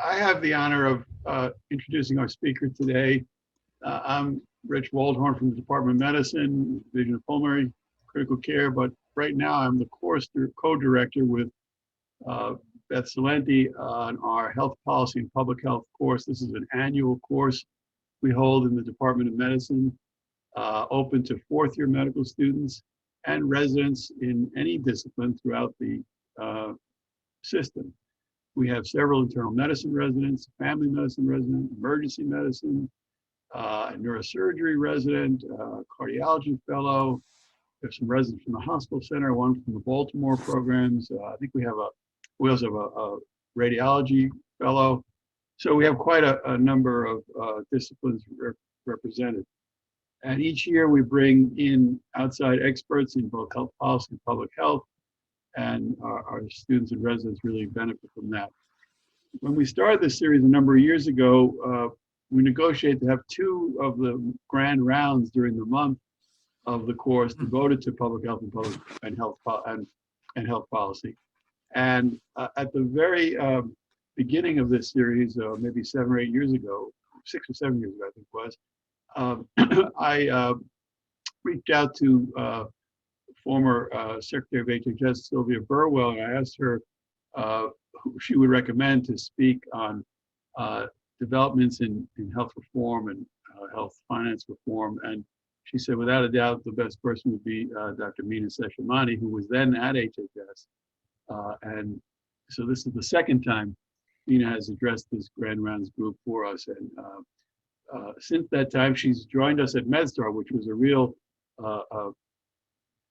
I have the honor of introducing our speaker today. I'm Rich Waldhorn from the Department of Medicine, Division of Pulmonary Critical Care, but right now I'm the course co-director with Beth Salenti on our Health Policy and Public Health course. This is an annual course we hold in the Department of Medicine, open to fourth-year medical students and residents in any discipline throughout the system. We have several internal medicine residents, family medicine resident, emergency medicine, neurosurgery resident, cardiology fellow. There's some residents from the hospital center, one from the Baltimore programs. I think we also have a radiology fellow. So we have quite a number of disciplines represented. And each year we bring in outside experts in both health policy and public health, and our students and residents really benefit from that. When we started this series a number of years ago, we negotiated to have two of the grand rounds during the month of the course devoted to public health and health policy. And at the very beginning of this series, maybe 7 or 8 years ago, 6 or 7 years ago, I think it was, I reached out to former Secretary of HHS, Sylvia Burwell, and I asked her who she would recommend to speak on developments in health reform and health finance reform. And she said, without a doubt, the best person would be Dr. Meena Seshamani, who was then at HHS. And so this is the second time Meena has addressed this Grand Rounds group for us. And since that time, she's joined us at MedStar, which was a real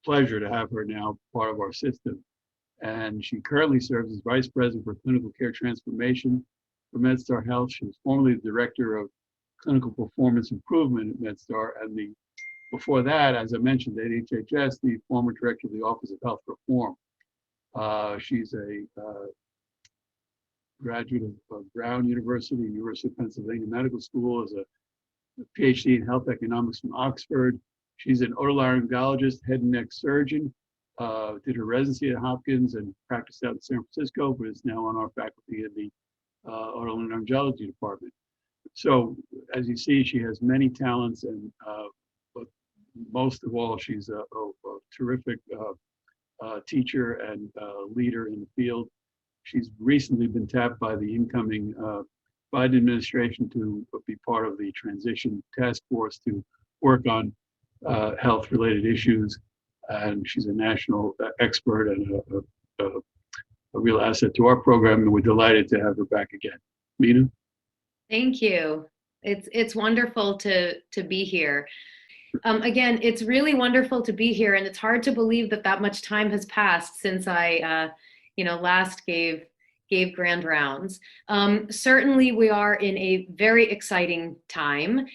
pleasure to have her now part of our system. And she currently serves as Vice President for Clinical Care Transformation for MedStar Health. She was formerly the Director of Clinical Performance Improvement at MedStar, and before that, as I mentioned, at HHS, the former Director of the Office of Health Reform. She's a graduate of Brown University, University of Pennsylvania Medical School, as a PhD in Health Economics from Oxford. She's an otolaryngologist, head and neck surgeon, did her residency at Hopkins and practiced out in San Francisco, but is now on our faculty in the otolaryngology department. So as you see, she has many talents, and but most of all, she's a terrific teacher and leader in the field. She's recently been tapped by the incoming Biden administration to be part of the transition task force to work on health-related issues, and she's a national expert and a real asset to our program, and we're delighted to have her back again. Meena? Thank you. It's wonderful to be here. Again, it's really wonderful to be here, and it's hard to believe that much time has passed since I last gave Grand Rounds. Certainly we are in a very exciting time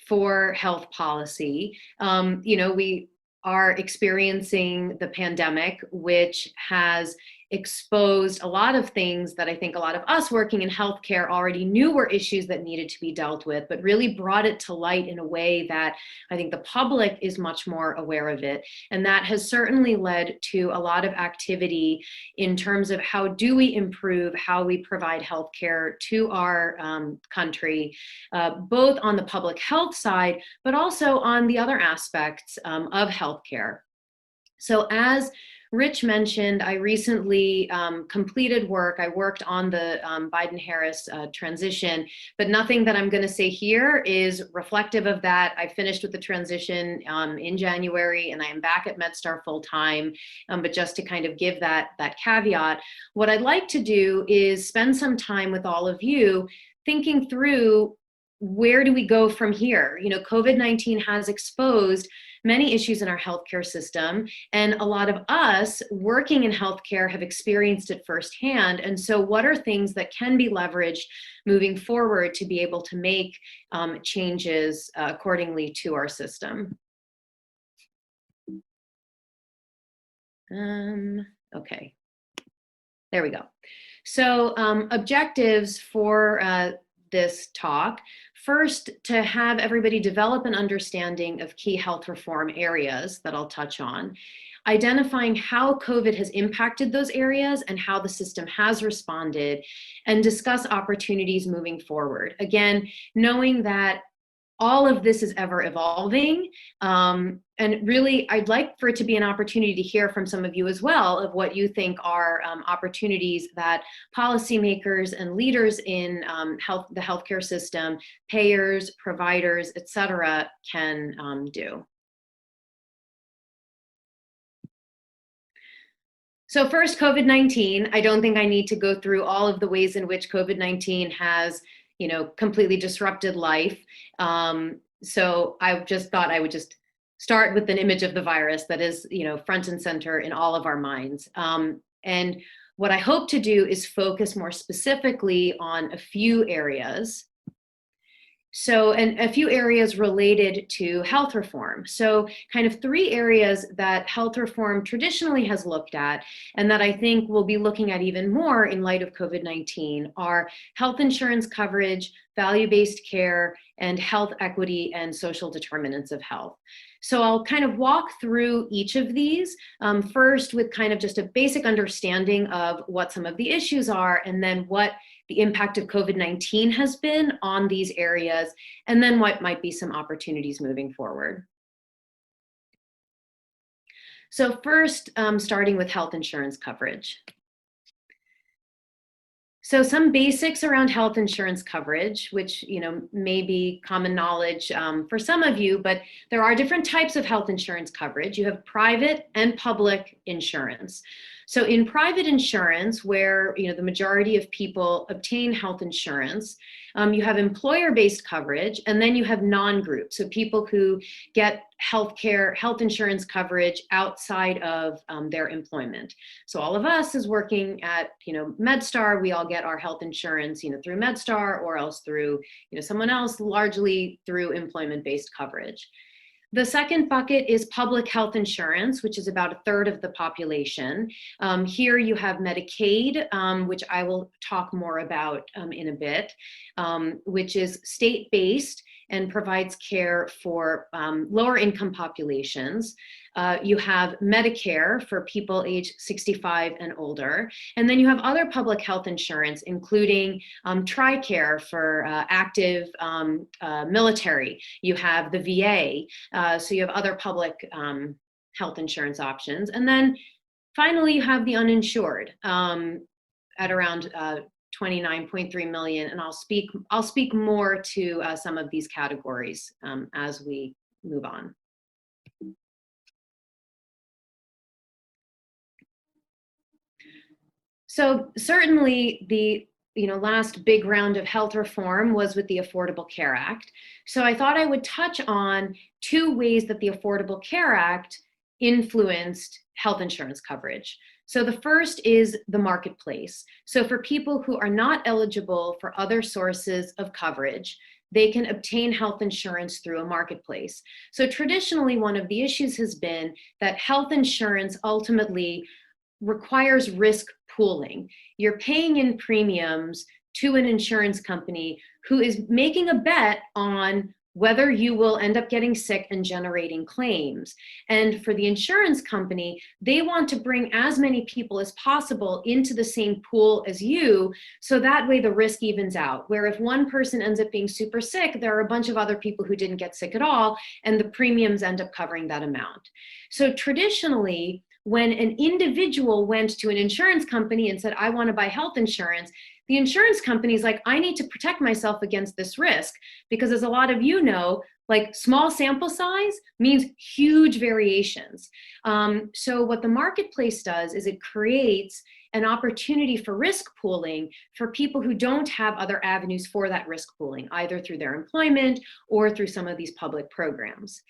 for health policy. We are experiencing the pandemic, which has exposed a lot of things that I think a lot of us working in healthcare already knew were issues that needed to be dealt with, but really brought it to light in a way that I think the public is much more aware of it. And that has certainly led to a lot of activity in terms of how do we improve how we provide healthcare to our country, both on the public health side, but also on the other aspects of healthcare. So as Rich mentioned, I recently completed work. I worked on the Biden-Harris transition, but nothing that I'm going to say here is reflective of that. I finished with the transition in January, and I am back at MedStar full-time. But just to kind of give that caveat, what I'd like to do is spend some time with all of you thinking through, where do we go from here? COVID-19 has exposed many issues in our healthcare system, and a lot of us working in healthcare have experienced it firsthand. And so what are things that can be leveraged moving forward to be able to make changes accordingly to our system? Okay, there we go. So objectives for this talk. First, to have everybody develop an understanding of key health reform areas that I'll touch on. identifying how COVID has impacted those areas and how the system has responded, and discuss opportunities moving forward. Again, knowing that all of this is ever evolving. And really, I'd like for it to be an opportunity to hear from some of you as well of what you think are opportunities that policymakers and leaders in the healthcare system, payers, providers, et cetera, can do. So first, COVID-19. I don't think I need to go through all of the ways in which COVID-19 has completely disrupted life. So I just thought I would just start with an image of the virus that is, front and center in all of our minds. And what I hope to do is focus more specifically on a few areas. So, and a few areas related to health reform. So kind of three areas that health reform traditionally has looked at, and that I think we'll be looking at even more in light of COVID-19, are health insurance coverage, value-based care, and health equity and social determinants of health. So I'll kind of walk through each of these, first with kind of just a basic understanding of what some of the issues are, and then what the impact of COVID-19 has been on these areas, and then what might be some opportunities moving forward. So first, starting with health insurance coverage. So some basics around health insurance coverage, which may be common knowledge for some of you, but there are different types of health insurance coverage. You have private and public insurance. So in private insurance, where the majority of people obtain health insurance, you have employer-based coverage, and then you have non-group, so people who get health insurance coverage outside of their employment. So all of us is working at MedStar, we all get our health insurance through MedStar, or else through someone else, largely through employment-based coverage. The second bucket is public health insurance, which is about a third of the population. Here you have Medicaid, which I will talk more about in a bit, which is state-based and provides care for lower income populations. You have Medicare for people age 65 and older. And then you have other public health insurance, including TRICARE for active military. You have the VA. So you have other public health insurance options. And then finally, you have the uninsured at around 29.3 million. And I'll speak more to some of these categories as we move on. So certainly the last big round of health reform was with the Affordable Care Act. So I thought I would touch on two ways that the Affordable Care Act influenced health insurance coverage. So the first is the marketplace. So for people who are not eligible for other sources of coverage, they can obtain health insurance through a marketplace. So traditionally, one of the issues has been that health insurance ultimately requires risk pooling. You're paying in premiums to an insurance company who is making a bet on whether you will end up getting sick and generating claims. And for the insurance company, they want to bring as many people as possible into the same pool as you, so that way the risk evens out. Where if one person ends up being super sick, there are a bunch of other people who didn't get sick at all, and the premiums end up covering that amount. So traditionally, when an individual went to an insurance company and said, I want to buy health insurance, the insurance company is like, I need to protect myself against this risk, because as a lot of you know, like small sample size means huge variations. So what the marketplace does is it creates an opportunity for risk pooling for people who don't have other avenues for that risk pooling, either through their employment or through some of these public programs.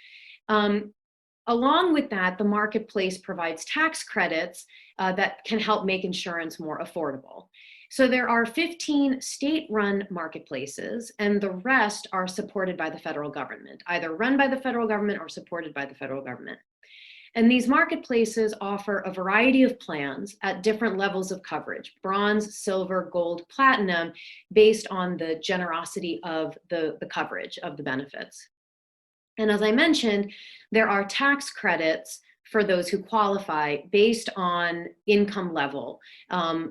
Along with that, the marketplace provides tax credits that can help make insurance more affordable. So there are 15 state-run marketplaces, and the rest are supported by the federal government, either run by the federal government or supported by the federal government. And these marketplaces offer a variety of plans at different levels of coverage: bronze, silver, gold, platinum, based on the generosity of the coverage of the benefits. And as I mentioned, there are tax credits for those who qualify based on income level,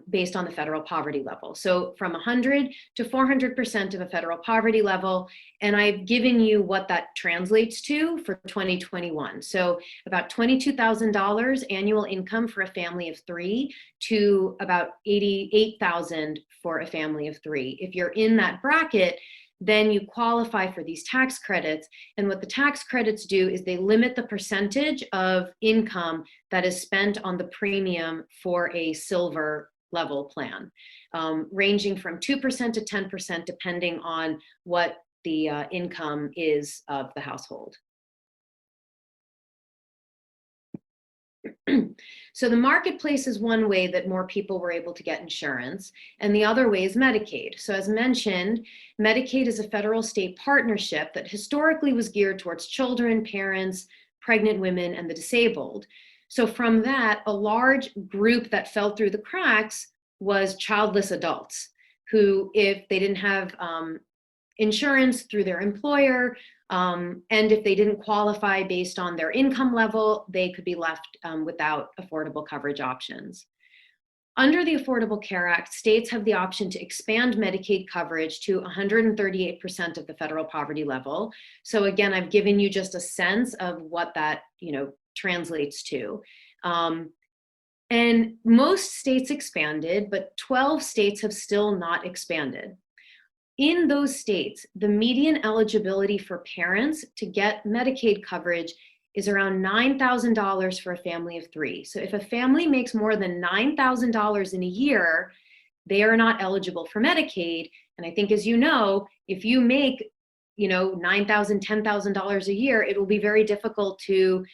based on the federal poverty level. So from 100 to 400% of a federal poverty level. And I've given you what that translates to for 2021. So about $22,000 annual income for a family of 3 to about $88,000 for a family of 3. If you're in that bracket, then you qualify for these tax credits. And what the tax credits do is they limit the percentage of income that is spent on the premium for a silver level plan, ranging from 2% to 10%, depending on what the income is of the household. So the marketplace is one way that more people were able to get insurance, and the other way is Medicaid. So as mentioned, Medicaid is a federal state partnership that historically was geared towards children, parents, pregnant women, and the disabled. So from that, a large group that fell through the cracks was childless adults who, if they didn't have insurance through their employer, and if they didn't qualify based on their income level, they could be left without affordable coverage options. Under the Affordable Care Act, states have the option to expand Medicaid coverage to 138% of the federal poverty level. So again, I've given you just a sense of what that translates to. And most states expanded, but 12 states have still not expanded. In those states, the median eligibility for parents to get Medicaid coverage is around $9,000 for a family of 3. So if a family makes more than $9,000 in a year, they are not eligible for Medicaid. And I think, as you know, if you make $9,000, $10,000 a year, it will be very difficult to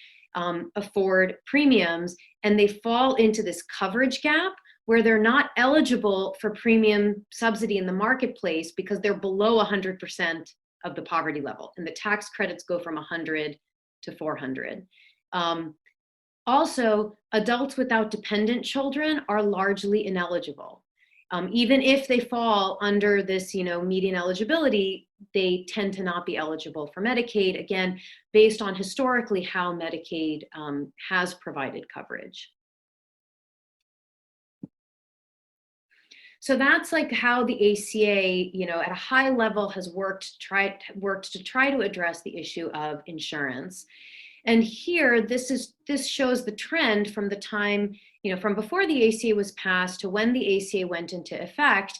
afford premiums, and they fall into this coverage gap where they're not eligible for premium subsidy in the marketplace because they're below 100% of the poverty level, and the tax credits go from 100 to 400. Also, adults without dependent children are largely ineligible. Even if they fall under this median eligibility, they tend to not be eligible for Medicaid, again, based on historically how Medicaid has provided coverage. So that's like how the ACA, at a high level has worked to try to address the issue of insurance. And here, this shows the trend from the time, from before the ACA was passed to when the ACA went into effect,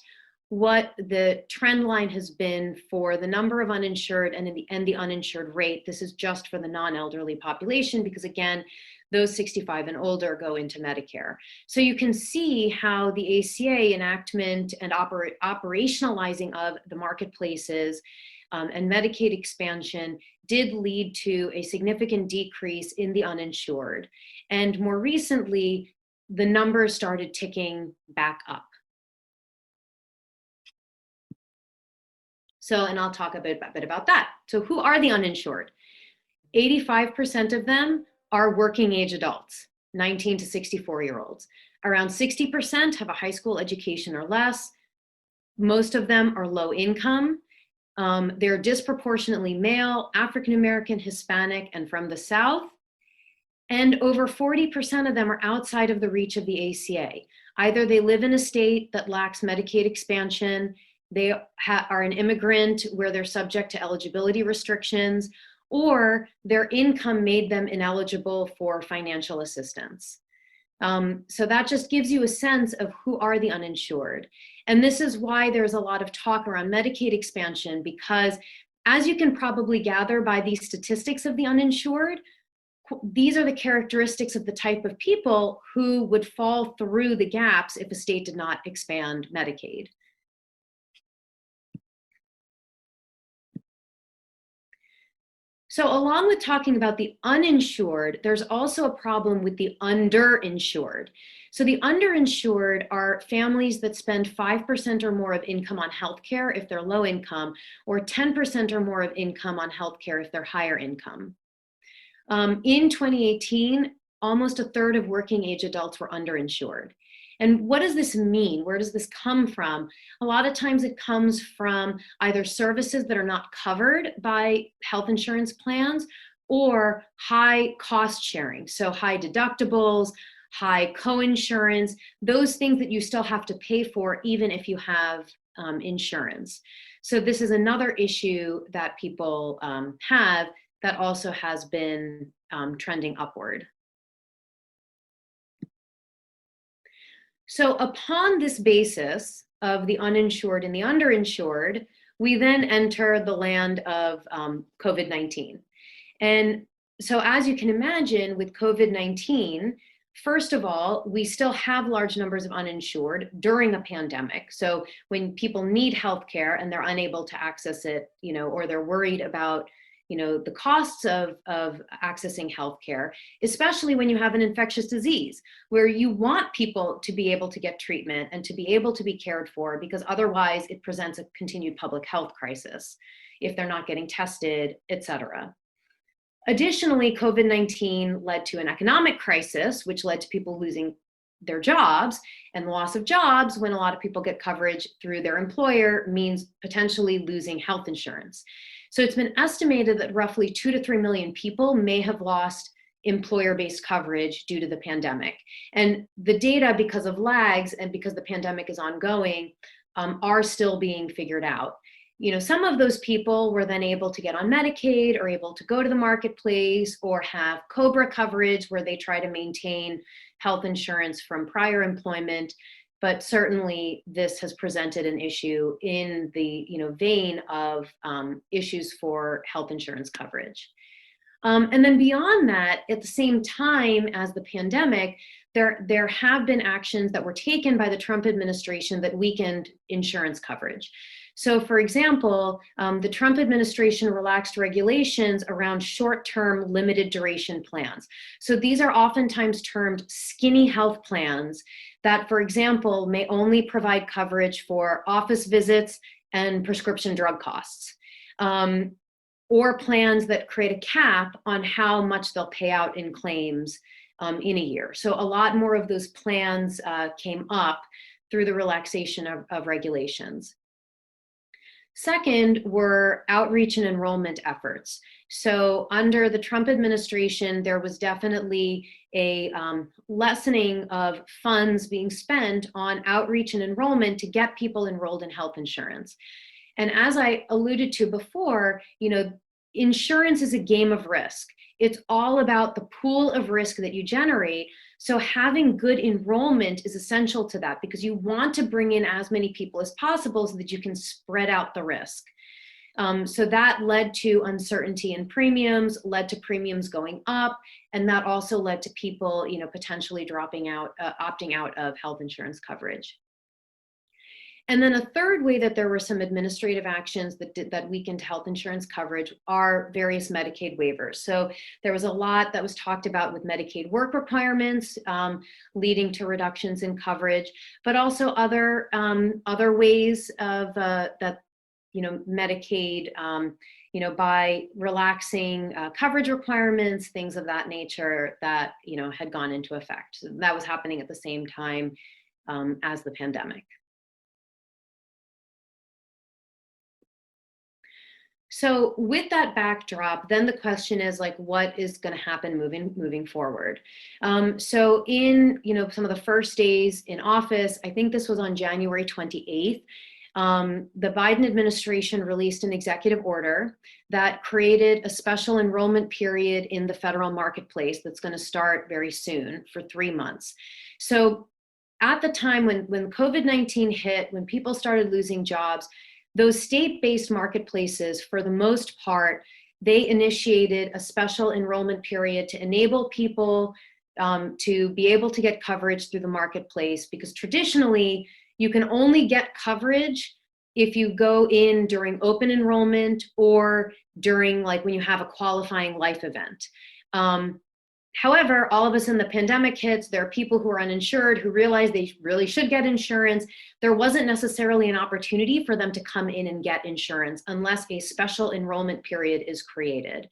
what the trend line has been for the number of uninsured and the uninsured rate. This is just for the non-elderly population, because again, those 65 and older go into Medicare. So you can see how the ACA enactment and operationalizing of the marketplaces and Medicaid expansion did lead to a significant decrease in the uninsured. And more recently, the numbers started ticking back up. So, and I'll talk a bit about that. So who are the uninsured? 85% of them are working age adults, 19 to 64-year-olds. Around 60% have a high school education or less. Most of them are low income. They're disproportionately male, African-American, Hispanic, and from the South. And over 40% of them are outside of the reach of the ACA. Either they live in a state that lacks Medicaid expansion, they are an immigrant where they're subject to eligibility restrictions, or their income made them ineligible for financial assistance. So that just gives you a sense of who are the uninsured. And this is why there's a lot of talk around Medicaid expansion, because as you can probably gather by these statistics of the uninsured, these are the characteristics of the type of people who would fall through the gaps if a state did not expand Medicaid. So along with talking about the uninsured, there's also a problem with the underinsured. So the underinsured are families that spend 5% or more of income on healthcare if they're low income, or 10% or more of income on healthcare if they're higher income. In 2018, almost a third of working age adults were underinsured. And what does this mean? Where does this come from? A lot of times it comes from either services that are not covered by health insurance plans, or high cost sharing. So high deductibles, high coinsurance, those things that you still have to pay for even if you have insurance. So this is another issue that people have that also has been trending upward. So upon this basis of the uninsured and the underinsured, we then enter the land of COVID-19. And so as you can imagine with COVID-19, first of all, we still have large numbers of uninsured during a pandemic. So when people need healthcare and they're unable to access it, or they're worried about, the costs of accessing healthcare, especially when you have an infectious disease, where you want people to be able to get treatment and to be able to be cared for, because otherwise it presents a continued public health crisis if they're not getting tested, et cetera. Additionally, COVID-19 led to an economic crisis, which led to people losing their jobs, and the loss of jobs, when a lot of people get coverage through their employer, means potentially losing health insurance. So it's been estimated that roughly 2 to 3 million people may have lost employer-based coverage due to the pandemic. And the data, because of lags and because the pandemic is ongoing, are still being figured out. Some of those people were then able to get on Medicaid or able to go to the marketplace or have COBRA coverage where they try to maintain health insurance from prior employment. But certainly this has presented an issue in the vein of issues for health insurance coverage. And then beyond that, at the same time as the pandemic, there have been actions that were taken by the Trump administration that weakened insurance coverage. So for example, the Trump administration relaxed regulations around short-term limited duration plans. So these are oftentimes termed skinny health plans that, for example, may only provide coverage for office visits and prescription drug costs. Or plans that create a cap on how much they'll pay out in claims in a year. So a lot more of those plans came up through the relaxation of regulations. Second were outreach and enrollment efforts. So under the Trump administration, there was definitely a lessening of funds being spent on outreach and enrollment to get people enrolled in health insurance. And as I alluded to before, insurance is a game of risk. It's all about the pool of risk that you generate. So having good enrollment is essential to that, because you want to bring in as many people as possible so that you can spread out the risk. So that led to uncertainty in premiums, led to premiums going up, and that also led to people, potentially dropping out, opting out of health insurance coverage. And then a third way that there were some administrative actions that weakened health insurance coverage are various Medicaid waivers. So there was a lot that was talked about with Medicaid work requirements, leading to reductions in coverage, but also other ways of that Medicaid, by relaxing coverage requirements, things of that nature that had gone into effect. So that was happening at the same time as the pandemic. So with that backdrop, then the question is what is going to happen moving forward? So in some of the first days in office, I think this was on January 28th, the Biden administration released an executive order that created a special enrollment period in the federal marketplace that's going to start very soon for 3 months. So at the time when COVID-19 hit, when people started losing jobs, those state-based marketplaces, for the most part, they initiated a special enrollment period to enable people to be able to get coverage through the marketplace, because traditionally you can only get coverage if you go in during open enrollment or during when you have a qualifying life event. However, all of a sudden the pandemic hits, there are people who are uninsured who realize they really should get insurance. There wasn't necessarily an opportunity for them to come in and get insurance unless a special enrollment period is created.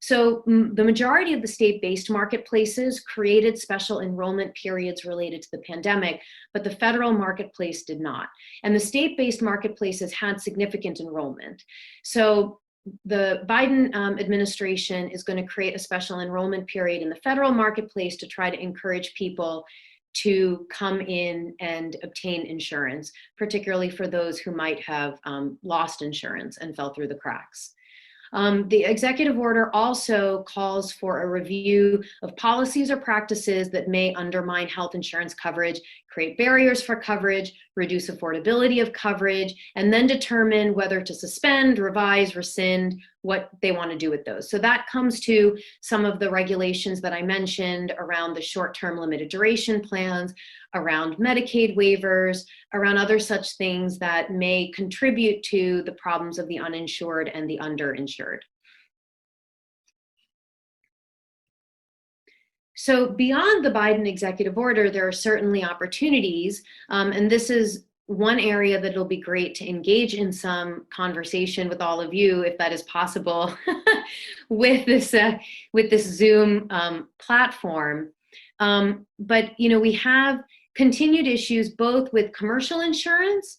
So the majority of the state-based marketplaces created special enrollment periods related to the pandemic, but the federal marketplace did not. And the state-based marketplaces had significant enrollment. So the Biden administration is going to create a special enrollment period in the federal marketplace to try to encourage people to come in and obtain insurance, particularly for those who might have lost insurance and fell through the cracks. The executive order also calls for a review of policies or practices that may undermine health insurance coverage, create barriers for coverage, reduce affordability of coverage, and then determine whether to suspend, revise, rescind, what they want to do with those. So that comes to some of the regulations that I mentioned around the short-term limited duration plans, around Medicaid waivers, around other such things that may contribute to the problems of the uninsured and the underinsured. So beyond the Biden executive order, there are certainly opportunities, and this is one area that it'll be great to engage in some conversation with all of you, if that is possible, with this Zoom platform. But we have continued issues both with commercial insurance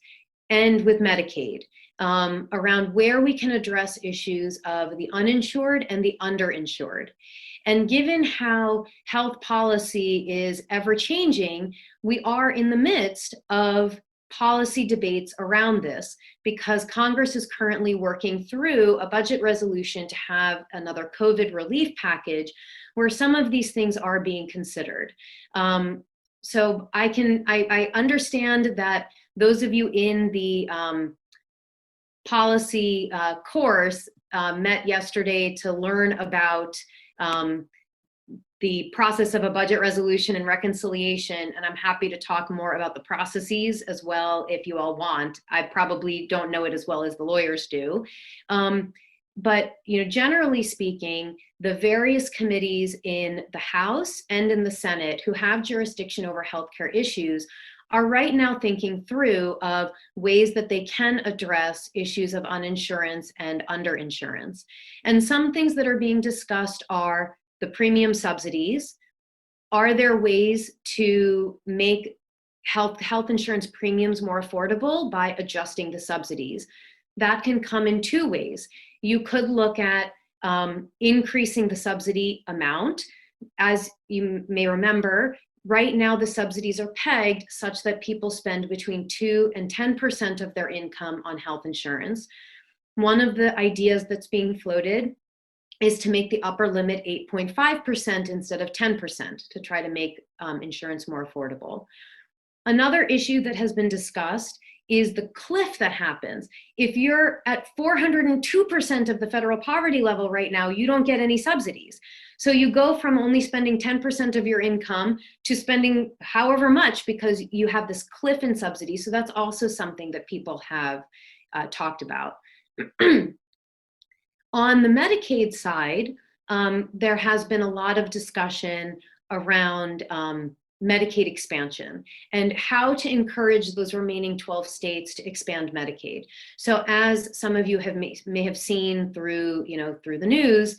and with Medicaid around where we can address issues of the uninsured and the underinsured. And given how health policy is ever changing, we are in the midst of policy debates around this because Congress is currently working through a budget resolution to have another COVID relief package where some of these things are being considered. So I understand that those of you in the policy course met yesterday to learn about the process of a budget resolution and reconciliation, and I'm happy to talk more about the processes as well if you all want. I probably don't know it as well as the lawyers do. But generally speaking, the various committees in the House and in the Senate who have jurisdiction over healthcare issues are right now thinking through of ways that they can address issues of uninsurance and underinsurance. And some things that are being discussed are the premium subsidies. Are there ways to make health insurance premiums more affordable by adjusting the subsidies? That can come in two ways. You could look at increasing the subsidy amount. As you may remember, right now the subsidies are pegged such that people spend between 2 and 10% of their income on health insurance. One of the ideas that's being floated is to make the upper limit 8.5% instead of 10% to try to make insurance more affordable. Another issue that has been discussed is the cliff that happens. If you're at 402% of the federal poverty level right now, you don't get any subsidies. So you go from only spending 10% of your income to spending however much because you have this cliff in subsidies. So that's also something that people have talked about. On the Medicaid side, there has been a lot of discussion around Medicaid expansion and how to encourage those remaining 12 states to expand Medicaid. So as some of you may have seen through the news,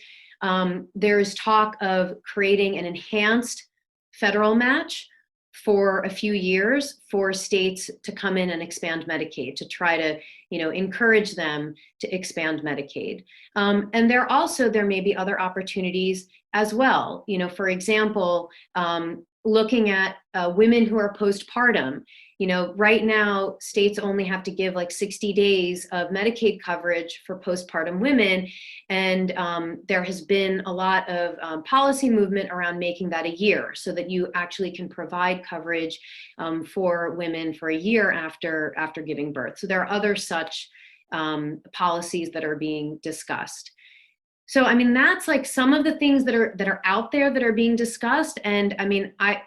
there is talk of creating an enhanced federal match for a few years for states to come in and expand Medicaid, to try to encourage them to expand Medicaid. And there may be other opportunities as well. For example, looking at women who are postpartum. Right now, states only have to give like 60 days of Medicaid coverage for postpartum women. And there has been a lot of policy movement around making that a year so that you actually can provide coverage for women for a year after giving birth. So there are other such policies that are being discussed. So, that's like some of the things that are out there that are being discussed. And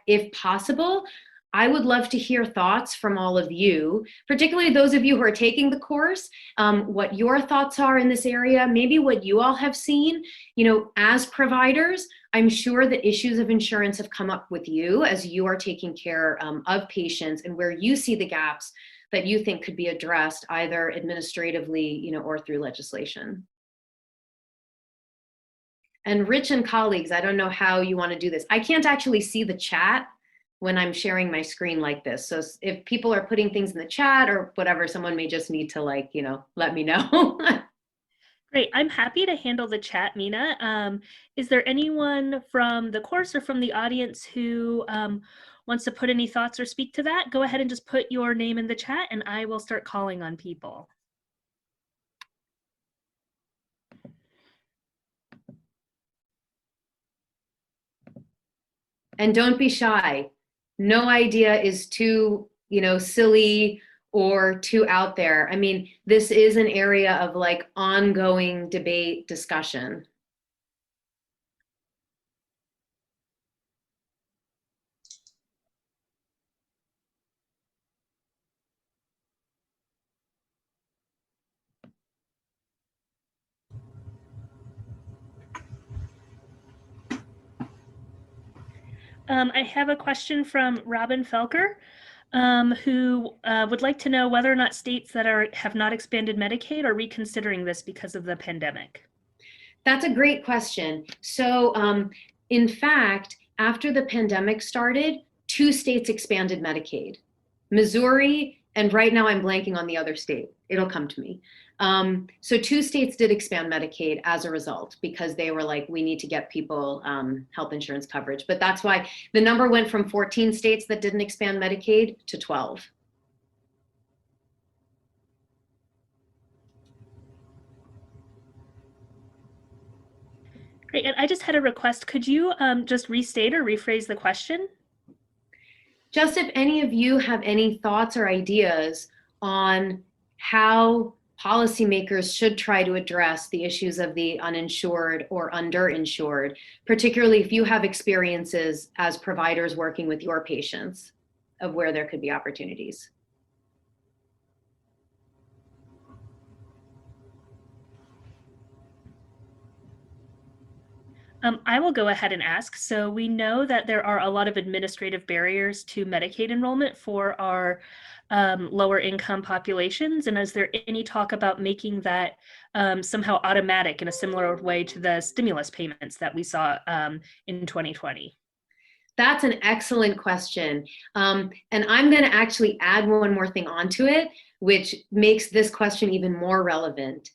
if possible, I would love to hear thoughts from all of you, particularly those of you who are taking the course, what your thoughts are in this area, maybe what you all have seen. As providers, I'm sure that issues of insurance have come up with you as you are taking care of patients and where you see the gaps that you think could be addressed either administratively, or through legislation. And Rich and colleagues, I don't know how you want to do this. I can't actually see the chat when I'm sharing my screen like this. So if people are putting things in the chat or whatever, someone may just need to let me know. Great. I'm happy to handle the chat, Meena. Is there anyone from the course or from the audience who wants to put any thoughts or speak to that? Go ahead and just put your name in the chat and I will start calling on people. And don't be shy. No idea is too, silly or too out there. I mean, this is an area of like ongoing debate, discussion. I have a question from Robin Felker, who would like to know whether or not states that have not expanded Medicaid are reconsidering this because of the pandemic. That's a great question. So, in fact, after the pandemic started, 2 states expanded Medicaid, Missouri, and right now I'm blanking on the other state. It'll come to me. So 2 states did expand Medicaid as a result because they were like, we need to get people health insurance coverage. But that's why the number went from 14 states that didn't expand Medicaid to 12. Great. And I just had a request. Could you just restate or rephrase the question? Just if any of you have any thoughts or ideas on how policymakers should try to address the issues of the uninsured or underinsured, particularly if you have experiences as providers working with your patients of where there could be opportunities. I will go ahead and ask. So we know that there are a lot of administrative barriers to Medicaid enrollment for our lower income populations. And is there any talk about making that somehow automatic in a similar way to the stimulus payments that we saw in 2020? That's an excellent question. And I'm going to actually add one more thing onto it, which makes this question even more relevant.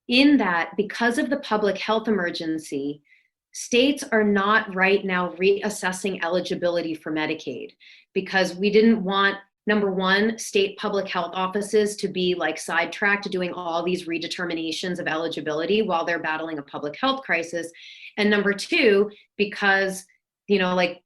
In that, because of the public health emergency, states are not right now reassessing eligibility for Medicaid because we didn't want, number one, state public health offices to be like sidetracked doing all these redeterminations of eligibility while they're battling a public health crisis. And number two, because, like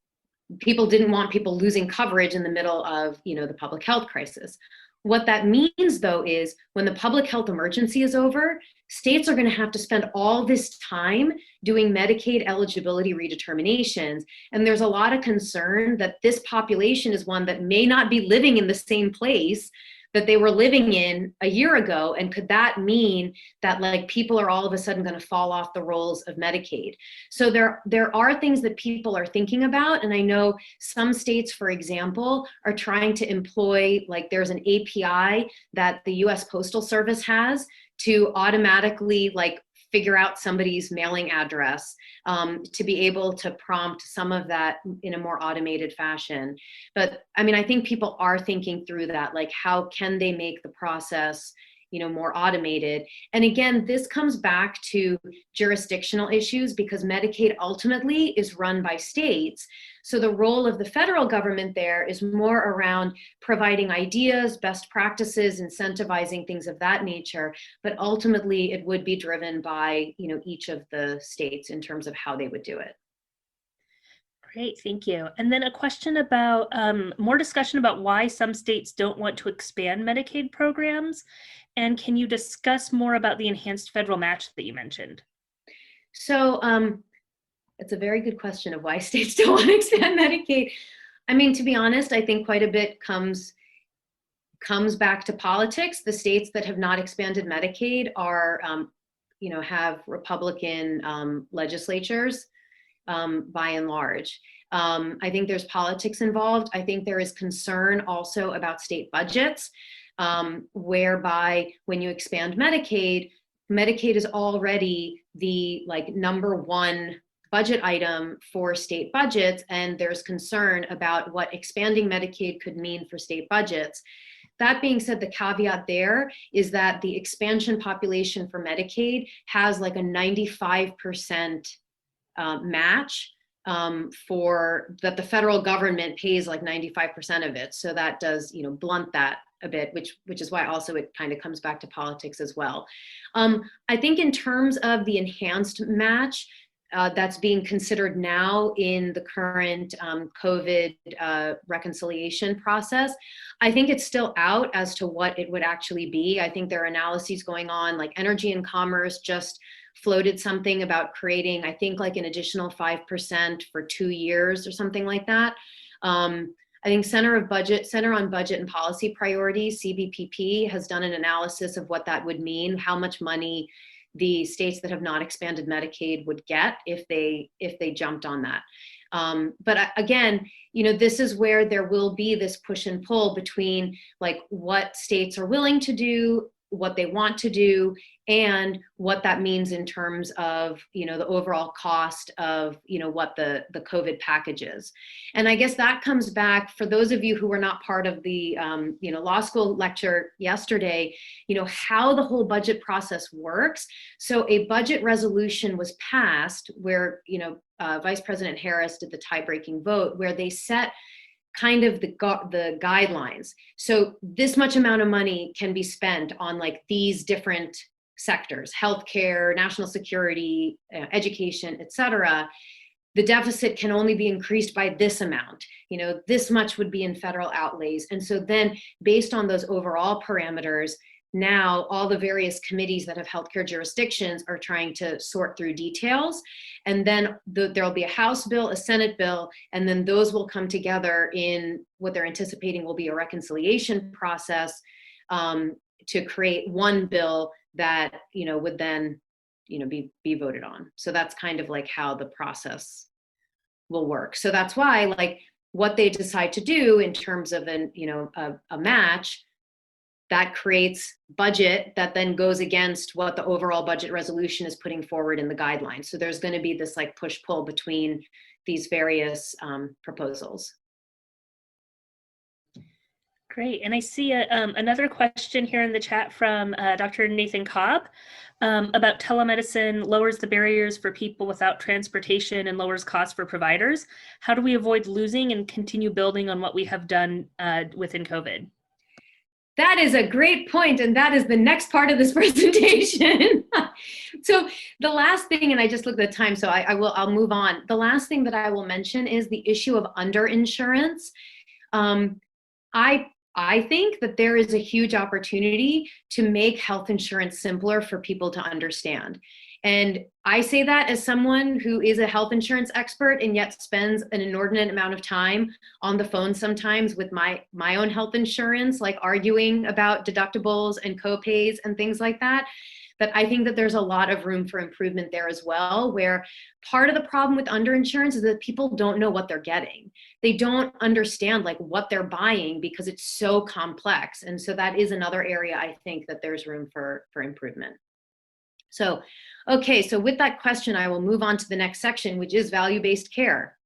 people didn't want people losing coverage in the middle of, the public health crisis. What that means, though, is when the public health emergency is over, states are going to have to spend all this time doing Medicaid eligibility redeterminations. And there's a lot of concern that this population is one that may not be living in the same place that they were living in a year ago. And could that mean that like people are all of a sudden going to fall off the rolls of Medicaid? So there are things that people are thinking about. And I know some states, for example, are trying to employ, like there's an API that the US Postal Service has to automatically like figure out somebody's mailing address, to be able to prompt some of that in a more automated fashion. But I mean, I think people are thinking through that, like how can they make the process, more automated? And again, this comes back to jurisdictional issues because Medicaid ultimately is run by states. So the role of the federal government there is more around providing ideas, best practices, incentivizing things of that nature. But ultimately, it would be driven by, each of the states in terms of how they would do it. Great, thank you. And then a question about more discussion about why some states don't want to expand Medicaid programs. And can you discuss more about the enhanced federal match that you mentioned? So it's a very good question of why states don't want to expand Medicaid. I mean, to be honest, I think quite a bit comes back to politics. The states that have not expanded Medicaid are, have Republican legislatures by and large. I think there's politics involved. I think there is concern also about state budgets, whereby when you expand Medicaid, Medicaid is already the number one budget item for state budgets, and there's concern about what expanding Medicaid could mean for state budgets. That being said, the caveat there is that the expansion population for Medicaid has like a 95% match for that the federal government pays like 95% of it. So that does, blunt that a bit, which is why also it kind of comes back to politics as well. I think in terms of the enhanced match, that's being considered now in the current COVID reconciliation process. I think it's still out as to what it would actually be. I think there are analyses going on, like Energy and Commerce just floated something about creating, I think, like an additional 5% for 2 years or something like that. I think Center on Budget and Policy Priorities, CBPP, has done an analysis of what that would mean, how much money the states that have not expanded Medicaid would get if they jumped on that. But again, this is where there will be this push and pull between like what states are willing to do, what they want to do, and what that means in terms of, the overall cost of, what the COVID package is. And I guess that comes back for those of you who were not part of the, law school lecture yesterday, how the whole budget process works. So a budget resolution was passed where, Vice President Harris did the tie-breaking vote where they set kind of the guidelines. So this much amount of money can be spent on like these different sectors, healthcare, national security, education, et cetera. The deficit can only be increased by this amount. This much would be in federal outlays. And so then based on those overall parameters, now all the various committees that have healthcare jurisdictions are trying to sort through details. And then there'll be a House bill, a Senate bill, and then those will come together in what they're anticipating will be a reconciliation process to create one bill that, would then, be voted on. So that's kind of like how the process will work. So that's why like what they decide to do in terms of a match, that creates budget that then goes against what the overall budget resolution is putting forward in the guidelines. So there's going to be this like push-pull between these various proposals. Great. And I see another question here in the chat from Dr. Nathan Cobb about telemedicine lowers the barriers for people without transportation and lowers costs for providers. How do we avoid losing and continue building on what we have done within COVID? That is a great point, and that is the next part of this presentation. So the last thing, and I just looked at the time, so I'll move on. The last thing that I will mention is the issue of underinsurance. I think that there is a huge opportunity to make health insurance simpler for people to understand. And I say that as someone who is a health insurance expert and yet spends an inordinate amount of time on the phone sometimes with my own health insurance, like arguing about deductibles and copays and things like that. But I think that there's a lot of room for improvement there as well, where part of the problem with underinsurance is that people don't know what they're getting. They don't understand like what they're buying because it's so complex. And so that is another area I think that there's room for improvement. So, okay, so with that question, I will move on to the next section, which is value-based care.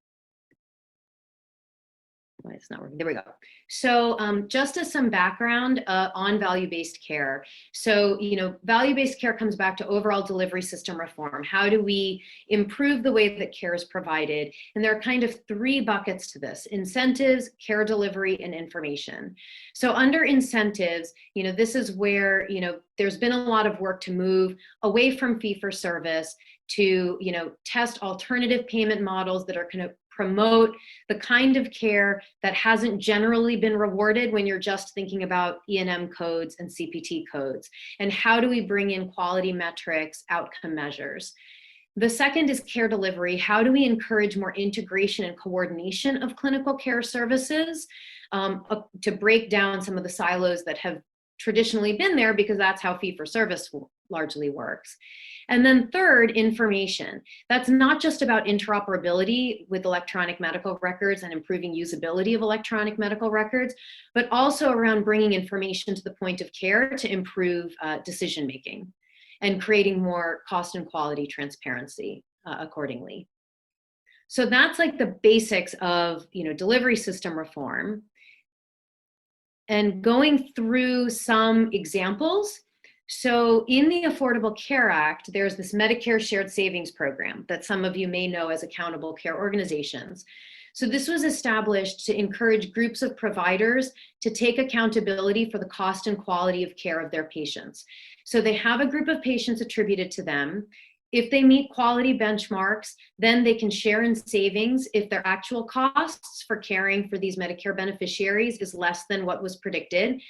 Why it's not working, there we go. So just as some background on value-based care. So, value-based care comes back to overall delivery system reform. How do we improve the way that care is provided? And there are kind of 3 buckets to this: incentives, care delivery, and information. So under incentives, this is where, there's been a lot of work to move away from fee-for-service to, test alternative payment models that are going to promote the kind of care that hasn't generally been rewarded when you're just thinking about E&M codes and CPT codes. And how do we bring in quality metrics, outcome measures? The second is care delivery. How do we encourage more integration and coordination of clinical care services to break down some of the silos that have traditionally been there, because that's how fee-for-service largely works. And then third, information. That's not just about interoperability with electronic medical records and improving usability of electronic medical records, but also around bringing information to the point of care to improve decision-making and creating more cost and quality transparency accordingly. So that's like the basics of, delivery system reform. and going through some examples. So in the Affordable Care Act, there's this Medicare Shared Savings Program that some of you may know as accountable care organizations. So this was established to encourage groups of providers to take accountability for the cost and quality of care of their patients. So they have a group of patients attributed to them. If they meet quality benchmarks, then they can share in savings if their actual costs for caring for these Medicare beneficiaries is less than what was predicted.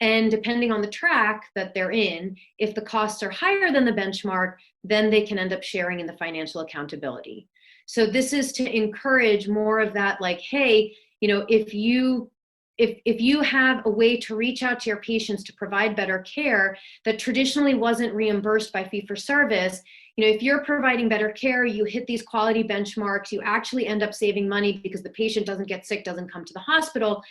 And depending on the track that they're in, if the costs are higher than the benchmark, then they can end up sharing in the financial accountability. So this is to encourage more of that, like, hey, you know, if you have a way to reach out to your patients to provide better care that traditionally wasn't reimbursed by fee-for-service, you know, if you're providing better care, you hit these quality benchmarks, you actually end up saving money because the patient doesn't get sick, doesn't come to the hospital,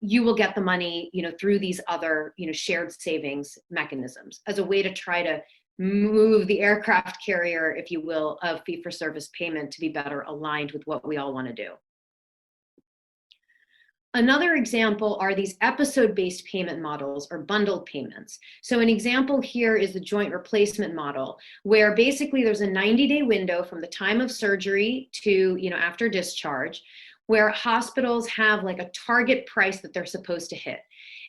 you will get the money, you know, through these other, you know, shared savings mechanisms as a way to try to move the aircraft carrier, if you will, of fee-for-service payment to be better aligned with what we all want to do. Another example are these episode-based payment models or bundled payments. So an example here is the joint replacement model, where basically there's a 90-day window from the time of surgery to, you know, after discharge, where hospitals have like a target price that they're supposed to hit.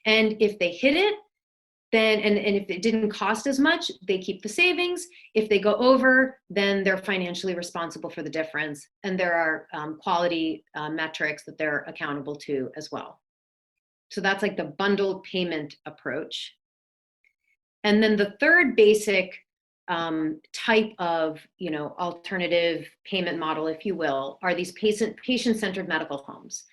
And if they hit it, then, and if it didn't cost as much, they keep the savings. If they go over, then they're financially responsible for the difference. And there are quality metrics that they're accountable to as well. So that's like the bundled payment approach. And then the third basic type of, you know, alternative payment model, if you will, are these patient-centered medical homes.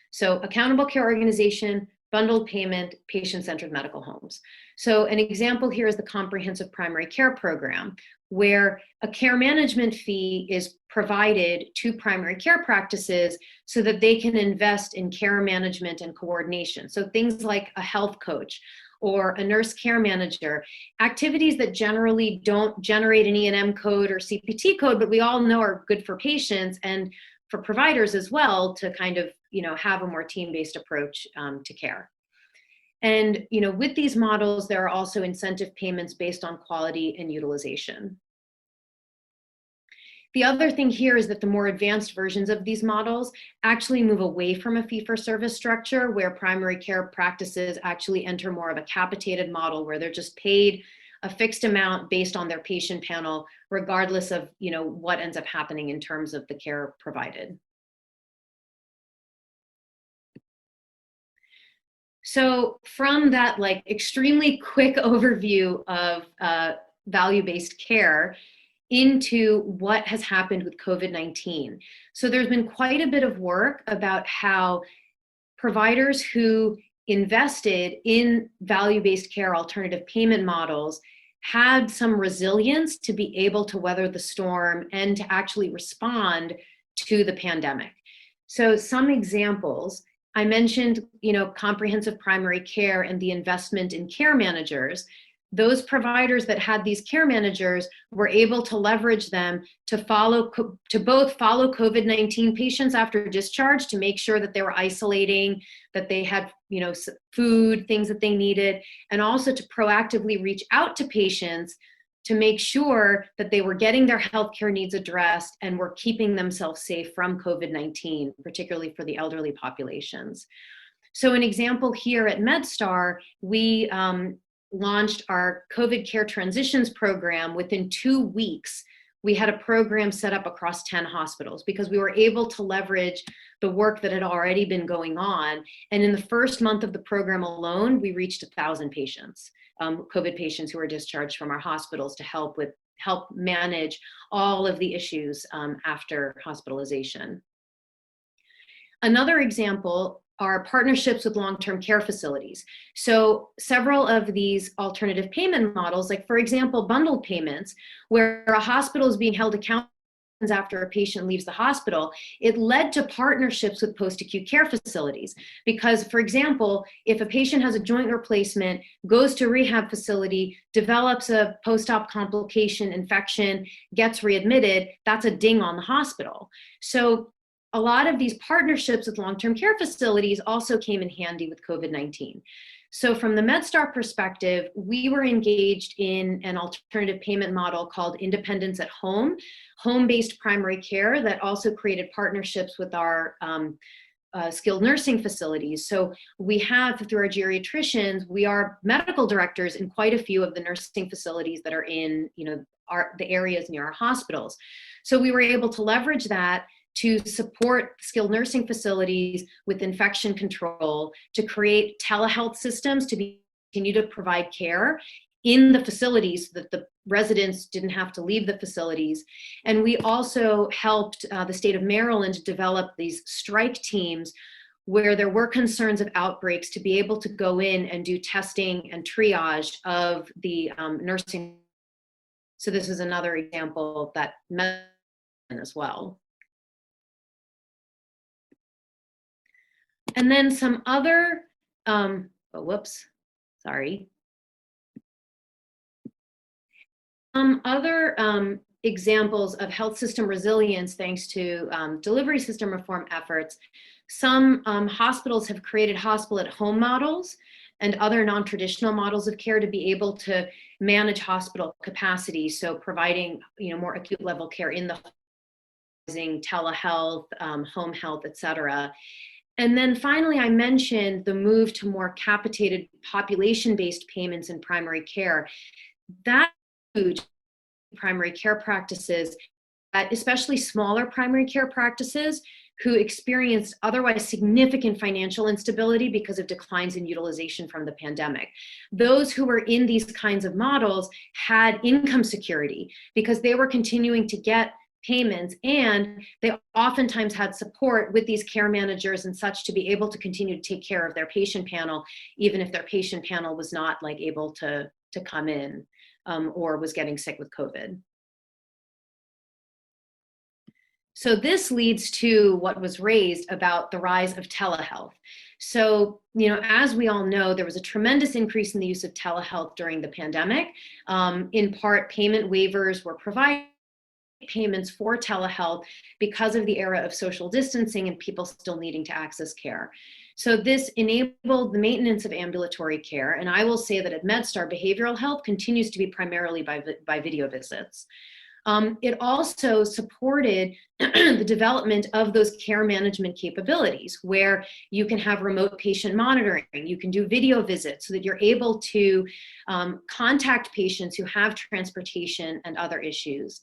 So accountable care organization, bundled payment, patient-centered medical homes. So an example here is the comprehensive primary care program, where a care management fee is provided to primary care practices so that they can invest in care management and coordination. So things like a health coach or a nurse care manager, activities that generally don't generate an E&M code or CPT code, but we all know are good for patients and for providers as well to kind of, you know, have a more team-based approach to care. And, you know, with these models, there are also incentive payments based on quality and utilization. The other thing here is that the more advanced versions of these models actually move away from a fee-for-service structure where primary care practices actually enter more of a capitated model where they're just paid a fixed amount based on their patient panel, regardless of, you know, what ends up happening in terms of the care provided. So from that like extremely quick overview of value-based care into what has happened with COVID-19. So there's been quite a bit of work about how providers who invested in value-based care alternative payment models had some resilience to be able to weather the storm and to actually respond to the pandemic. So some examples, I mentioned, you know, comprehensive primary care and the investment in care managers. Those providers that had these care managers were able to leverage them to both follow COVID-19 patients after discharge to make sure that they were isolating, that they had, you know, food, things that they needed, and also to proactively reach out to patients to make sure that they were getting their healthcare needs addressed and were keeping themselves safe from COVID-19, particularly for the elderly populations. So an example here at MedStar, we launched our Covetcare transitions program. Within 2 weeks, we had a program set up across 10 hospitals because we were able to leverage the work that had already been going on. And in the first month of the program alone, we reached 1,000 patients, COVID patients who were discharged from our hospitals to help manage all of the issues after hospitalization. Another example are partnerships with long-term care facilities. So several of these alternative payment models, like for example, bundled payments, where a hospital is being held accountable after a patient leaves the hospital, it led to partnerships with post-acute care facilities. Because for example, if a patient has a joint replacement, goes to a rehab facility, develops a post-op complication, infection, gets readmitted, that's a ding on the hospital. So a lot of these partnerships with long-term care facilities also came in handy with COVID-19. So from the MedStar perspective, we were engaged in an alternative payment model called Independence at Home, home-based primary care that also created partnerships with our skilled nursing facilities. So we have, through our geriatricians, we are medical directors in quite a few of the nursing facilities that are in, the areas near our hospitals. So we were able to leverage that to support skilled nursing facilities with infection control, to create telehealth systems to continue to provide care in the facilities so that the residents didn't have to leave the facilities. And we also helped the state of Maryland develop these strike teams where there were concerns of outbreaks to be able to go in and do testing and triage of the nursing. So this is another example that as well. And then some other, other examples of health system resilience thanks to delivery system reform efforts. Some hospitals have created hospital at home models and other non-traditional models of care to be able to manage hospital capacity. So providing, more acute level care in the home, telehealth, home health, et cetera. And then finally, I mentioned the move to more capitated population-based payments in primary care. That huge primary care practices, especially smaller primary care practices who experienced otherwise significant financial instability because of declines in utilization from the pandemic. Those who were in these kinds of models had income security because they were continuing to get payments, and they oftentimes had support with these care managers and such to be able to continue to take care of their patient panel, even if their patient panel was not able to come in or was getting sick with COVID. So this leads to what was raised about the rise of telehealth. So, as we all know, there was a tremendous increase in the use of telehealth during the pandemic. In part, payment waivers were provided, payments for telehealth because of the era of social distancing and people still needing to access care. So this enabled the maintenance of ambulatory care. And I will say that at MedStar, behavioral health continues to be primarily by video visits. It also supported the development of those care management capabilities where you can have remote patient monitoring, you can do video visits so that you're able to contact patients who have transportation and other issues.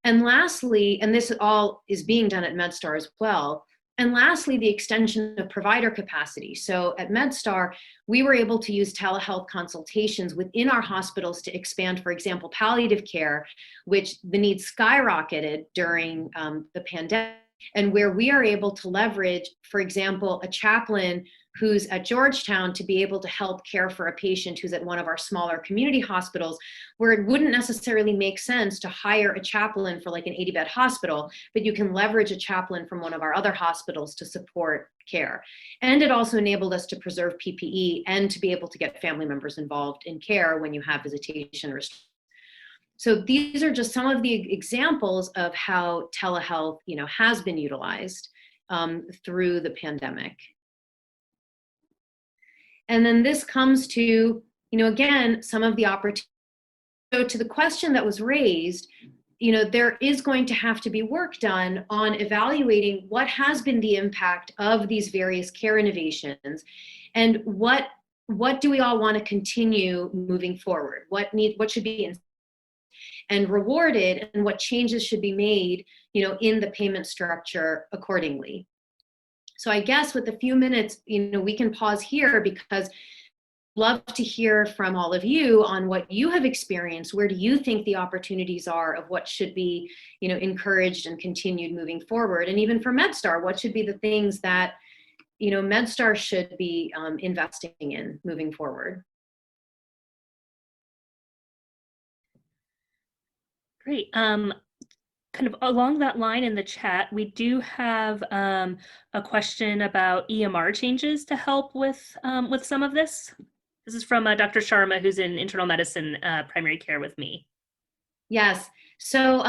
And lastly, and this all is being done at MedStar as well, and lastly, the extension of provider capacity. So at MedStar, we were able to use telehealth consultations within our hospitals to expand, for example, palliative care, which the need skyrocketed during the pandemic, and where we are able to leverage, for example, a chaplain who's at Georgetown to be able to help care for a patient who's at one of our smaller community hospitals, where it wouldn't necessarily make sense to hire a chaplain for an 80-bed hospital, but you can leverage a chaplain from one of our other hospitals to support care. And it also enabled us to preserve PPE and to be able to get family members involved in care when you have visitation restrictions. So these are just some of the examples of how telehealth, has been utilized through the pandemic. And then this comes to, again, some of the opportunities. So to the question that was raised, there is going to have to be work done on evaluating what has been the impact of these various care innovations and what do we all want to continue moving forward? What should be and rewarded, and what changes should be made, in the payment structure accordingly. So I guess with a few minutes, we can pause here because I'd love to hear from all of you on what you have experienced. Where do you think the opportunities are of what should be, encouraged and continued moving forward? And even for MedStar, what should be the things that, MedStar should be investing in moving forward? Great. Kind of along that line in the chat, we do have a question about EMR changes to help with some of this. This is from Dr. Sharma, who's in internal medicine primary care with me. Yes. So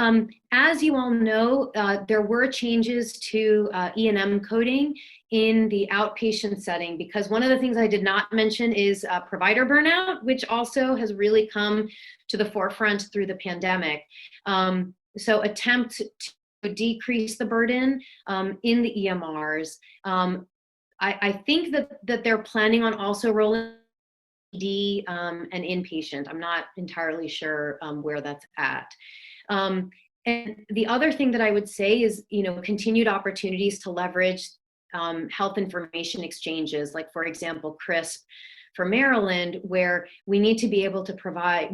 as you all know, there were changes to E&M coding in the outpatient setting, because one of the things I did not mention is provider burnout, which also has really come to the forefront through the pandemic. So attempt to decrease the burden in the EMRs. I think that they're planning on also rolling and inpatient. I'm not entirely sure where that's at. And the other thing that I would say is, continued opportunities to leverage health information exchanges, like for example, CRISP for Maryland, where we need to be able to provide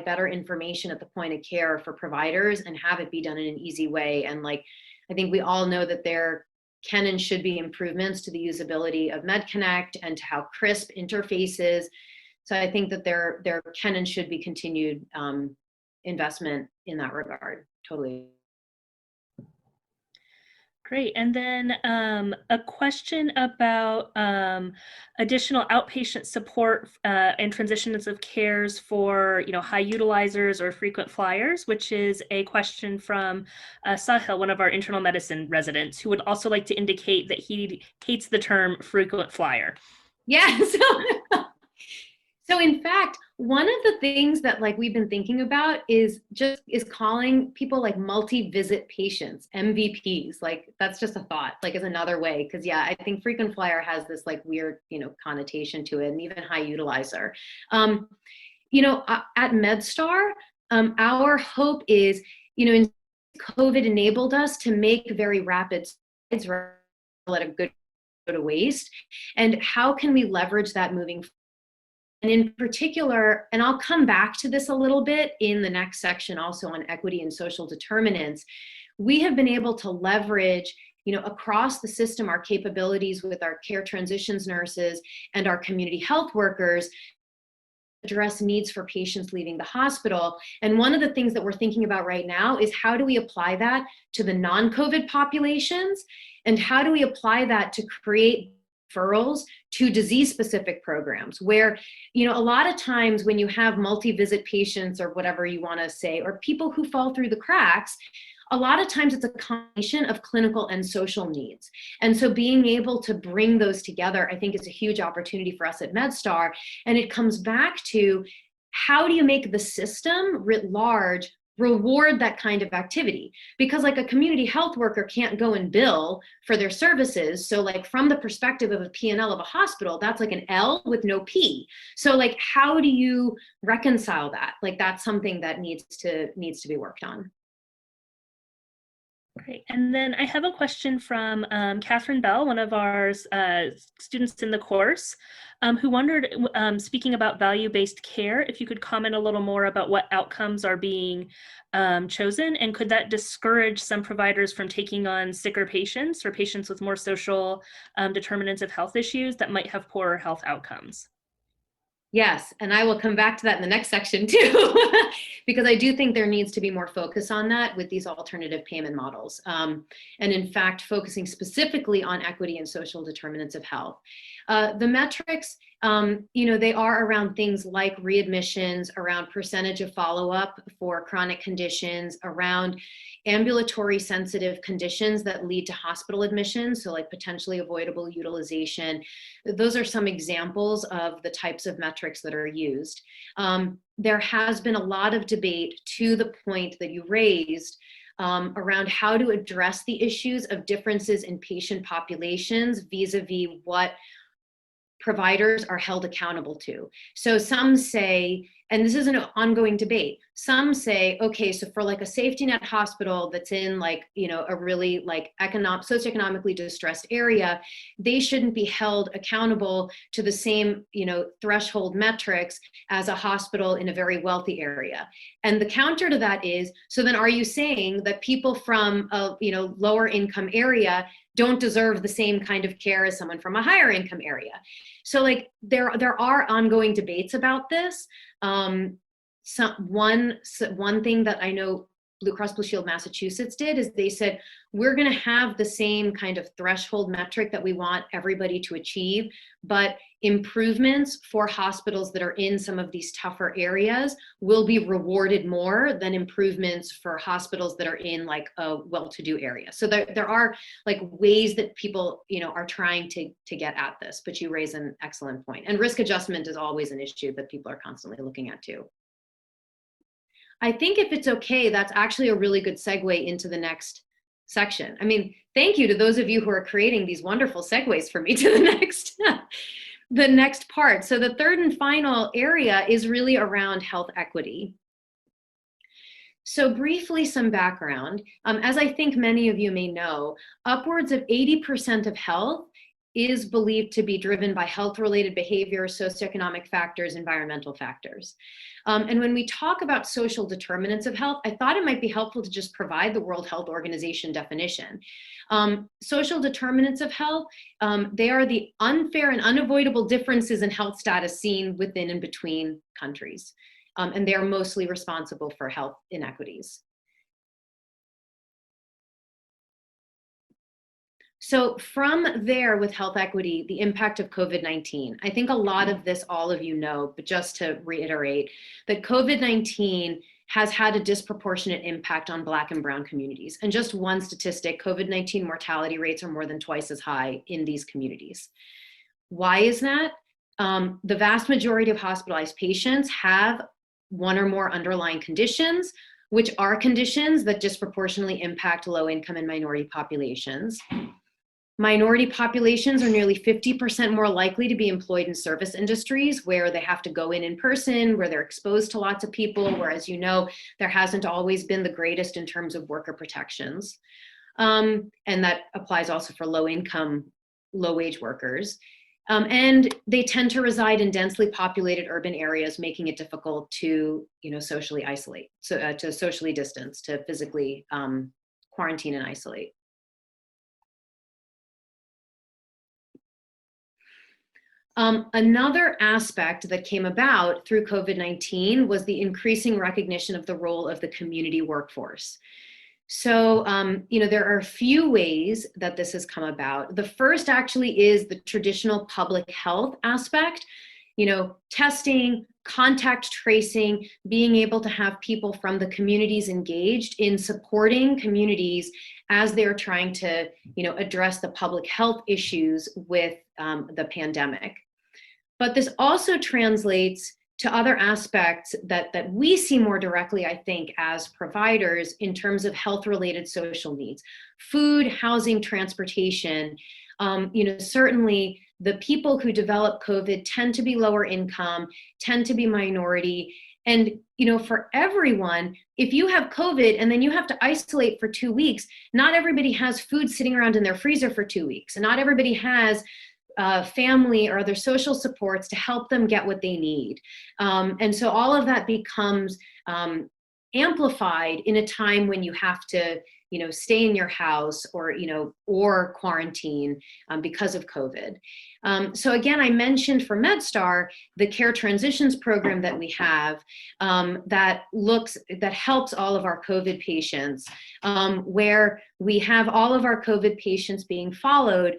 better information at the point of care for providers and have it be done in an easy way. And I think we all know that there can and should be improvements to the usability of MedConnect and to how CRISP interfaces. So I think that there can and should be continued investment in that regard. Totally. Great. And then a question about additional outpatient support and transitions of cares for high utilizers or frequent flyers, which is a question from Sahil, one of our internal medicine residents, who would also like to indicate that he hates the term frequent flyer. Yeah. So in fact, one of the things that we've been thinking about is calling people multi-visit patients, MVPs. That's just a thought, as another way. Because I think frequent flyer has this weird, connotation to it, and even high utilizer. At MedStar, our hope is, COVID enabled us to make very rapid strides, let a good go to waste. And how can we leverage that moving forward? And in particular, and I'll come back to this a little bit in the next section also on equity and social determinants, we have been able to leverage, across the system, our capabilities with our care transitions nurses and our community health workers, address needs for patients leaving the hospital. And one of the things that we're thinking about right now is how do we apply that to the non-COVID populations? And how do we apply that to create referrals to disease-specific programs where, a lot of times when you have multi-visit patients or whatever you want to say, or people who fall through the cracks, a lot of times it's a combination of clinical and social needs. And so being able to bring those together, I think is a huge opportunity for us at MedStar. And it comes back to how do you make the system writ large reward that kind of activity? Because a community health worker can't go and bill for their services. So from the perspective of a P&L of a hospital, that's an L with no P. So how do you reconcile that? That's something that needs to be worked on. Great. And then I have a question from Catherine Bell, one of our students in the course, who wondered, speaking about value-based care, if you could comment a little more about what outcomes are being chosen, and could that discourage some providers from taking on sicker patients or patients with more social determinants of health issues that might have poorer health outcomes? Yes, and I will come back to that in the next section too, because I do think there needs to be more focus on that with these alternative payment models. And in fact, focusing specifically on equity and social determinants of health. The metrics, they are around things like readmissions, around percentage of follow-up for chronic conditions, around ambulatory sensitive conditions that lead to hospital admissions, so potentially avoidable utilization. Those are some examples of the types of metrics that are used. There has been a lot of debate to the point that you raised around how to address the issues of differences in patient populations vis-a-vis what providers are held accountable to. So some say, and this is an ongoing debate, some say, okay, so for a safety net hospital that's in a really socioeconomically distressed area, they shouldn't be held accountable to the same, threshold metrics as a hospital in a very wealthy area. And the counter to that is, so then are you saying that people from a, lower income area don't deserve the same kind of care as someone from a higher income area? So there are ongoing debates about this. One thing that I know Blue Cross Blue Shield Massachusetts did is they said, we're going to have the same kind of threshold metric that we want everybody to achieve, but improvements for hospitals that are in some of these tougher areas will be rewarded more than improvements for hospitals that are in like a well-to-do area. So there are like ways that people, are trying to get at this, but you raise an excellent point. And risk adjustment is always an issue that people are constantly looking at too. I think if it's okay, that's actually a really good segue into the next section. I mean, thank you to those of you who are creating these wonderful segues for me to the next part. So the third and final area is really around health equity. So briefly, some background. As I think many of you may know, upwards of 80% of health is believed to be driven by health-related behavior, socioeconomic factors, environmental factors. And when we talk about social determinants of health, I thought it might be helpful to just provide the World Health Organization definition. Social determinants of health, they are the unfair and unavoidable differences in health status seen within and between countries. And they are mostly responsible for health inequities. So from there with health equity, the impact of COVID-19, I think a lot of this, all of you know, but just to reiterate that COVID-19 has had a disproportionate impact on Black and Brown communities. And just one statistic, COVID-19 mortality rates are more than twice as high in these communities. Why is that? The vast majority of hospitalized patients have one or more underlying conditions, which are conditions that disproportionately impact low-income and minority populations. Minority populations are nearly 50% more likely to be employed in service industries where they have to go in person, where they're exposed to lots of people, where, as you know, there hasn't always been the greatest in terms of worker protections. And that applies also for low-income, low-wage workers. And they tend to reside in densely populated urban areas, making it difficult to, socially isolate, so to socially distance, to physically quarantine and isolate. Another aspect that came about through COVID-19 was the increasing recognition of the role of the community workforce. So, there are a few ways that this has come about. The first actually is the traditional public health aspect, testing, contact tracing, being able to have people from the communities engaged in supporting communities as they're trying to, address the public health issues with the pandemic. But this also translates to other aspects that we see more directly, I think, as providers in terms of health-related social needs. Food, housing, transportation. Certainly the people who develop COVID tend to be lower income, tend to be minority. And, for everyone, if you have COVID and then you have to isolate for 2 weeks, not everybody has food sitting around in their freezer for 2 weeks. And not everybody has family or other social supports to help them get what they need. And so all of that becomes amplified in a time when you have to, stay in your house or, or quarantine because of COVID. So again, I mentioned for MedStar, the Care Transitions program that we have that helps all of our COVID patients, where we have all of our COVID patients being followed,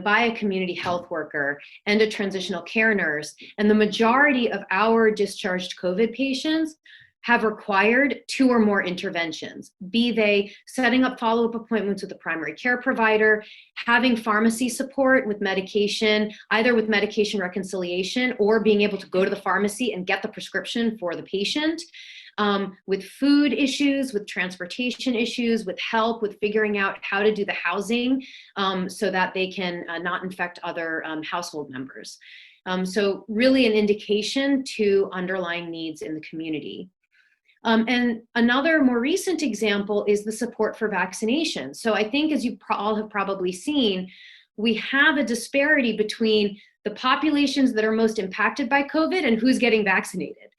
by a community health worker and a transitional care nurse. And the majority of our discharged COVID patients have required 2 or more interventions, be they setting up follow-up appointments with a primary care provider, having pharmacy support with medication, either with medication reconciliation or being able to go to the pharmacy and get the prescription for the patient, with food issues, with transportation issues, with help with figuring out how to do the housing so that they can not infect other household members. So really an indication to underlying needs in the community. And another more recent example is the support for vaccination. So I think, as you all have probably seen, we have a disparity between the populations that are most impacted by COVID and who's getting vaccinated.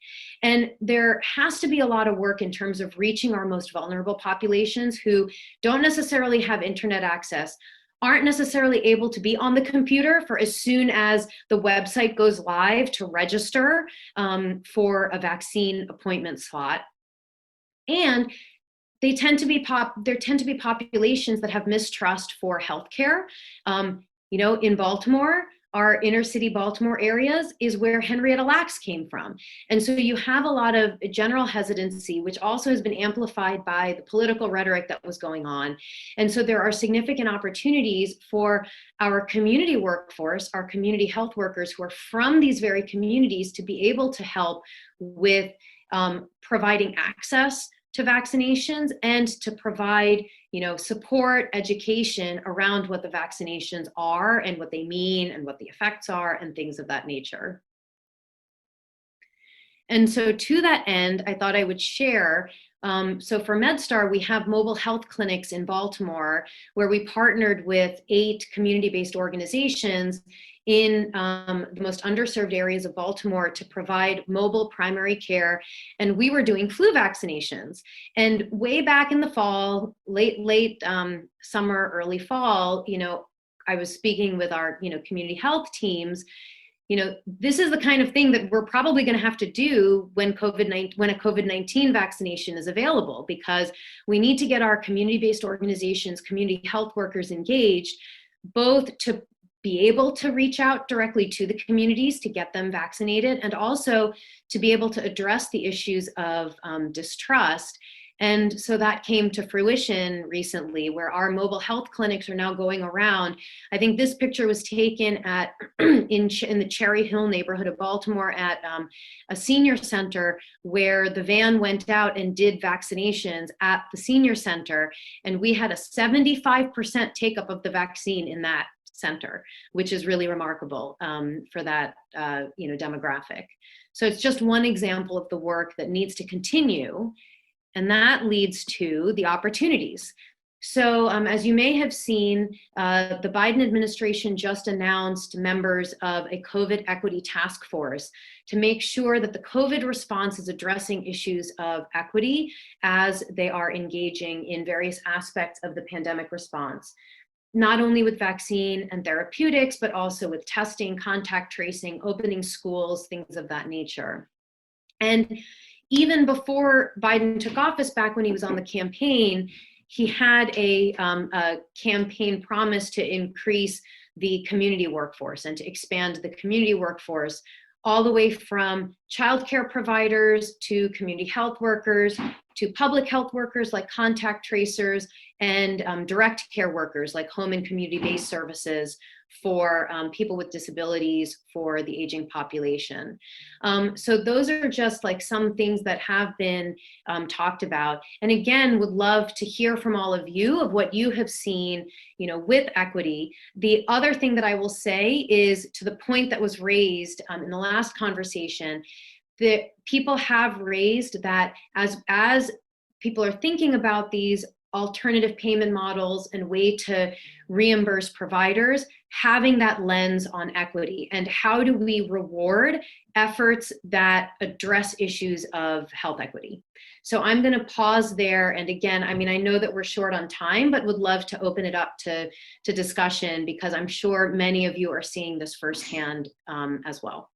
And there has to be a lot of work in terms of reaching our most vulnerable populations who don't necessarily have internet access, aren't necessarily able to be on the computer for as soon as the website goes live to register for a vaccine appointment slot. And there tend to be populations that have mistrust for healthcare. In Baltimore, our inner city Baltimore areas is where Henrietta Lacks came from. And so you have a lot of general hesitancy, which also has been amplified by the political rhetoric that was going on. And so there are significant opportunities for our community workforce, our community health workers who are from these very communities to be able to help with providing access to vaccinations and to provide, support, education around what the vaccinations are and what they mean and what the effects are and things of that nature. And so to that end, I thought I would share, so for MedStar, we have mobile health clinics in Baltimore where we partnered with 8 community-based organizations in the most underserved areas of Baltimore to provide mobile primary care. And we were doing flu vaccinations. And way back in the fall, late summer, early fall, I was speaking with our, community health teams. This is the kind of thing that we're probably going to have to do when a COVID-19 vaccination is available, because we need to get our community-based organizations, community health workers engaged, both to be able to reach out directly to the communities to get them vaccinated, and also to be able to address the issues of distrust. And so that came to fruition recently, where our mobile health clinics are now going around. I think this picture was taken at in the Cherry Hill neighborhood of Baltimore at a senior center, where the van went out and did vaccinations at the senior center. And we had a 75% take up of the vaccine in that center, which is really remarkable for that demographic. So it's just one example of the work that needs to continue. And that leads to the opportunities. So as you may have seen, the Biden administration just announced members of a COVID equity task force to make sure that the COVID response is addressing issues of equity as they are engaging in various aspects of the pandemic response, not only with vaccine and therapeutics, but also with testing, contact tracing, opening schools, things of that nature. And even before Biden took office, back when he was on the campaign, he had a campaign promise to increase the community workforce and to expand the community workforce, all the way from childcare providers to community health workers to public health workers like contact tracers, and direct care workers like home and community-based services for people with disabilities, for the aging population. So those are just like some things that have been talked about. And again, would love to hear from all of you of what you have seen, with equity. The other thing that I will say is, to the point that was raised in the last conversation, that people have raised that as people are thinking about these alternative payment models and way to reimburse providers, having that lens on equity and how do we reward efforts that address issues of health equity. So I'm going to pause there. And again, I know that we're short on time, but would love to open it up to discussion, because I'm sure many of you are seeing this firsthand as well.